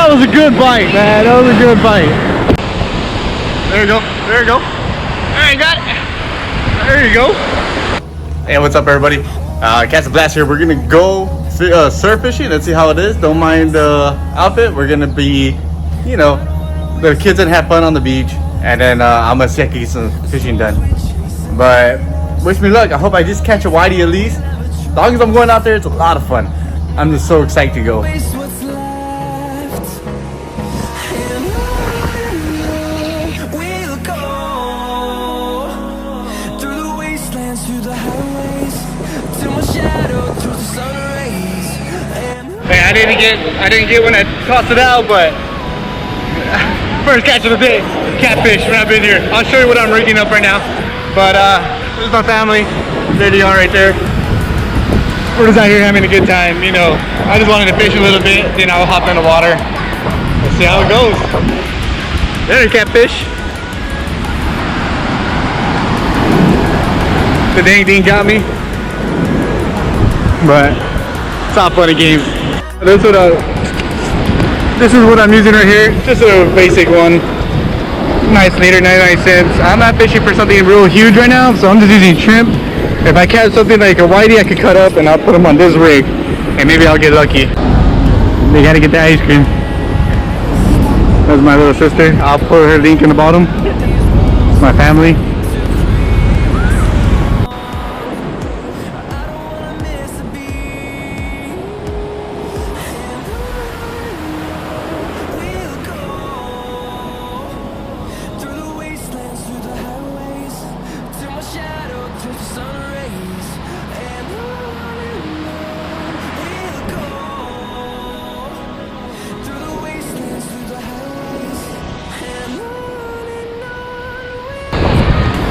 That was a good bite, man. That was a good bite. There you go. There you go. There you got it. There you go. Hey, what's up, everybody? Castnblast here. We're gonna go surf fishing. Let's see how it is. Don't mind the outfit. We're gonna be, you know, the kids and have fun on the beach, and then I'm gonna see if I can get some fishing done. But wish me luck. I hope I just catch a whitey at least. As long as I'm going out there, it's a lot of fun. I'm just so excited to go. Hey, I didn't get when I tossed it out, but first catch of the day, catfish when I've been here. I'll show you what I'm rigging up right now. But this is my family. There they are right there. We're just out here having a good time, you know. I just wanted to fish a little bit, then I'll hop in the water. Let's see how it goes. There's catfish. The dang thing got me. But it's all fun and games. This is what I'm using right here. Just a basic one. Nice leader, 99 cents. I'm not fishing for something real huge right now, so I'm just using shrimp. If I catch something like a whitey, I could cut up and I'll put them on this rig, and maybe I'll get lucky. They gotta get the ice cream. That's my little sister. I'll put her link in the bottom. It's my family.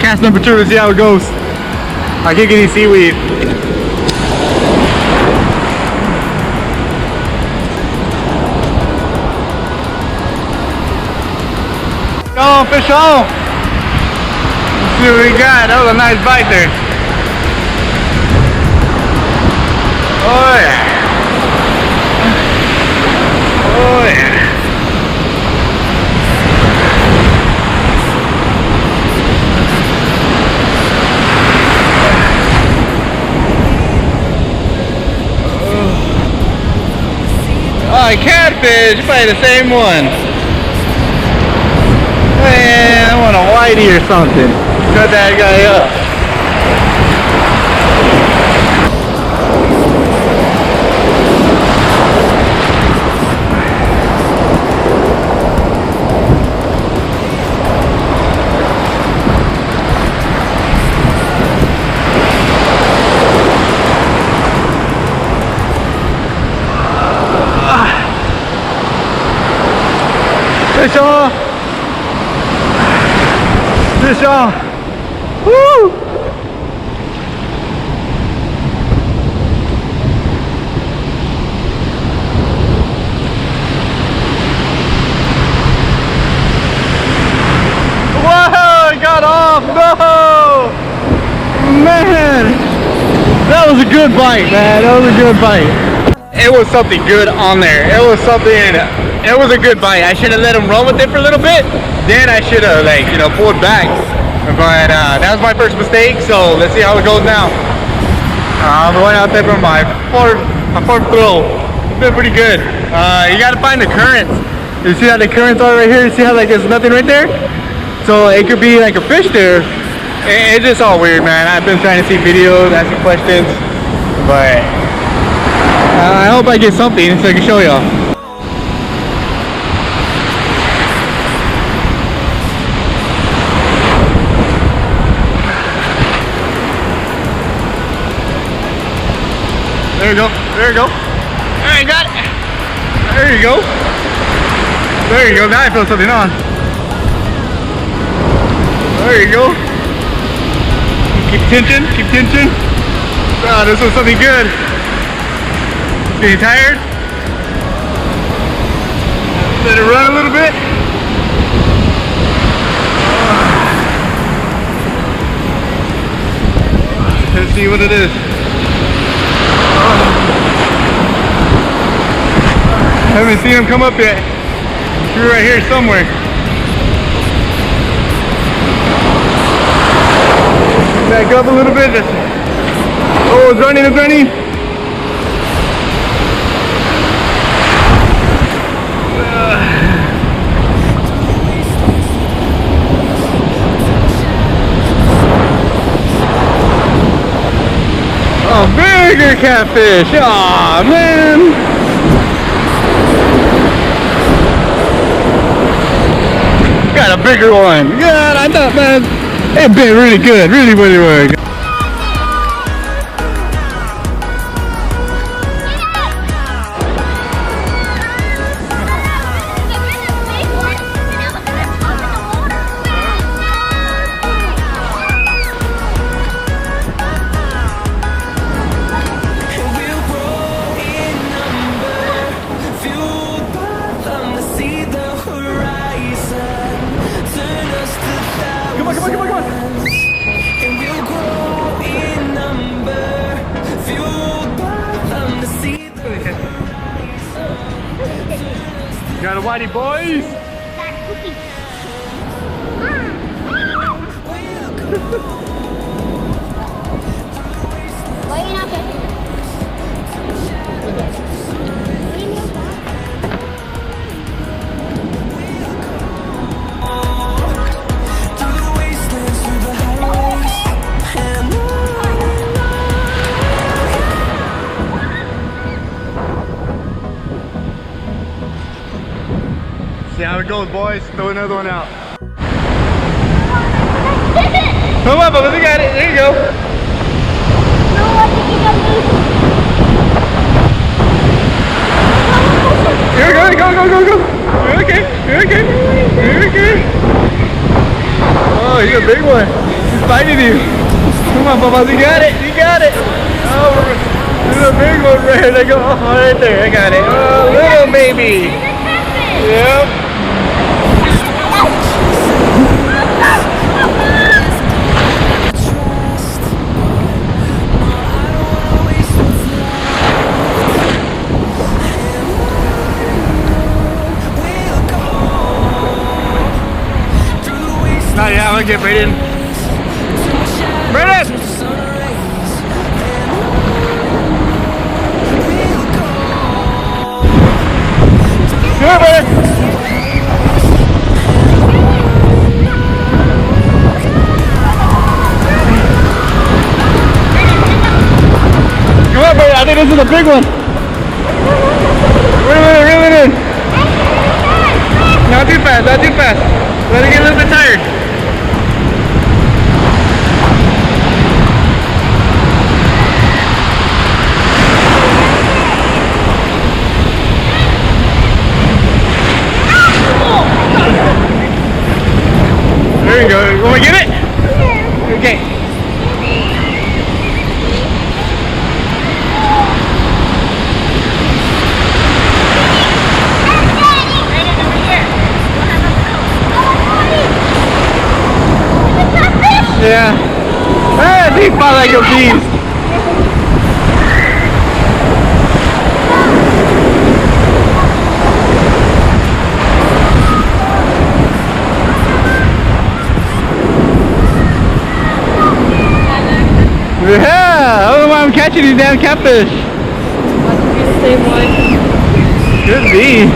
Cast number 2, let's see how it goes. I can't get any seaweed. Go on, fish on. Let's see what we got. That was a nice bite there. Oh yeah. Oh yeah. Oh, catfish, probably the same one. Man, I want a whitey or something. Cut that guy up. Fish on! Fish on! Woo! Whoa! It got off! No! Man! That was a good bite, man. That was a good bite. It was something good on there. It was a good bite. I should have let him run with it for a little bit. Then I should have, like, you know, pulled back. But that was my first mistake. So let's see how it goes now. I'm going out there for my fourth throw. It's been pretty good. You gotta find the currents. You see how the currents are right here? You see how like there's nothing right there? So it could be like a fish there. It's just all weird, man. I've been trying to see videos, asking questions, but I hope I get something so I can show y'all. There you go. There you go. There you got it. There you go. There you go. Now I feel something on. There you go. Keep tension. Keep tension. Oh, this was something good. Getting tired? Let it run a little bit. Let's see what it is. I haven't seen him come up yet. You're right here somewhere. Back up a little bit. Oh, it's running, it's running. A bigger catfish. Aw, man. Got a bigger one. God, I thought, man, it bit really good. Really, really, really good. Got a whitey, boys! See how it goes, boys. Throw another one out. Come on, Bubba, look at it. There you go. No, I think you got loose. Here we go, go. You're okay, you're okay, you're okay. Oh, he's a big one. He's biting you. Come on, Bubba, you got it, you got it. Oh, there's a big one right here. They go, oh, right there, I got it. Oh, little baby. Yep. Not yet, I'm gonna get Brayden. Brayden! Good, Brayden! Come on, Brayden, I think this is a big one. Reel it in. Not too fast, not too fast. Let it get a little bit tired. There you go. You want to get it? Okay. Yeah. Ah, he fought like a beast. Yeah, I don't know why I'm catching these damn catfish. Same one. Could be.